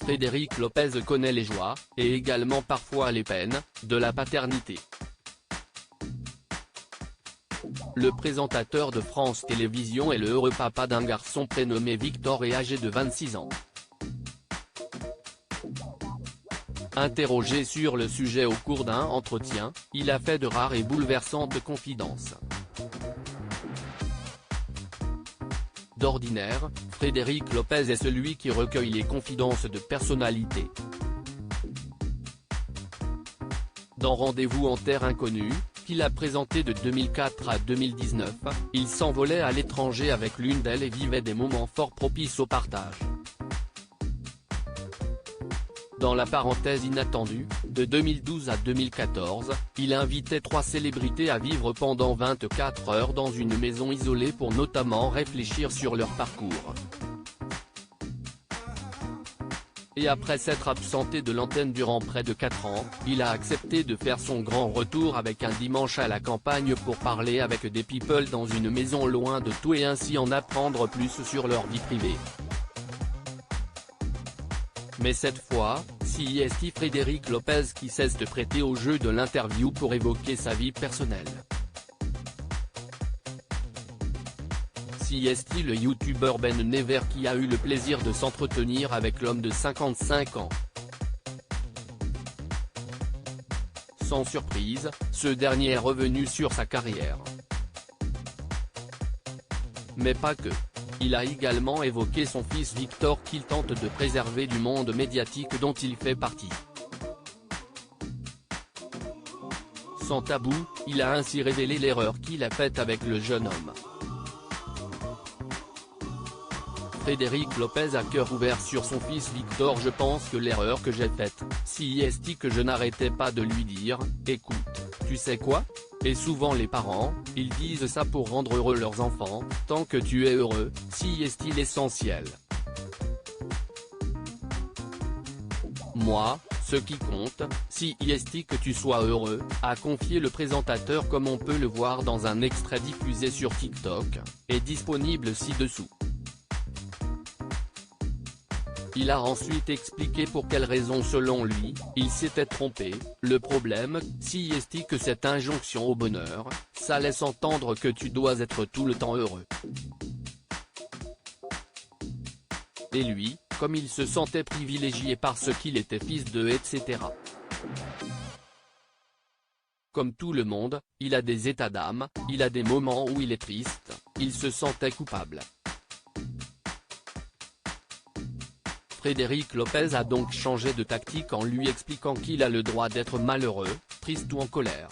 Frédéric Lopez connaît les joies, et également parfois les peines, de la paternité. Le présentateur de France Télévisions est le heureux papa d'un garçon prénommé Victor et âgé de 26 ans. Interrogé sur le sujet au cours d'un entretien, il a fait de rares et bouleversantes confidences. D'ordinaire, Frédéric Lopez est celui qui recueille les confidences de personnalités. Dans Rendez-vous en terre inconnue, qu'il a présenté de 2004 à 2019, il s'envolait à l'étranger avec l'une d'elles et vivait des moments forts propices au partage. Dans la parenthèse inattendue, de 2012 à 2014, il invitait 3 célébrités à vivre pendant 24 heures dans une maison isolée pour notamment réfléchir sur leur parcours. Et après s'être absenté de l'antenne durant près de 4 ans, il a accepté de faire son grand retour avec un dimanche à la campagne pour parler avec des people dans une maison loin de tout et ainsi en apprendre plus sur leur vie privée. Mais cette fois, c'est Frédéric Lopez qui cesse de prêter au jeu de l'interview pour évoquer sa vie personnelle. C'est le youtubeur Ben Never qui a eu le plaisir de s'entretenir avec l'homme de 55 ans. Sans surprise, ce dernier est revenu sur sa carrière. Mais pas que. Il a également évoqué son fils Victor qu'il tente de préserver du monde médiatique dont il fait partie. Sans tabou, il a ainsi révélé l'erreur qu'il a faite avec le jeune homme. Frédéric Lopez a cœur ouvert sur son fils Victor. Je pense que l'erreur que j'ai faite, c'est que je n'arrêtais pas de lui dire, écoute, tu sais quoi ? Et souvent les parents, ils disent ça pour rendre heureux leurs enfants, tant que tu es heureux, c'est l'essentiel. Moi, ce qui compte, c'est que tu sois heureux, a confié le présentateur comme on peut le voir dans un extrait diffusé sur TikTok, et disponible ci-dessous. Il a ensuite expliqué pour quelles raisons selon lui, il s'était trompé. Le problème, c'est que cette injonction au bonheur, ça laisse entendre que tu dois être tout le temps heureux. Et lui, comme il se sentait privilégié parce qu'il était fils de etc. Comme tout le monde, il a des états d'âme, il a des moments où il est triste, il se sentait coupable. Frédéric Lopez a donc changé de tactique en lui expliquant qu'il a le droit d'être malheureux, triste ou en colère.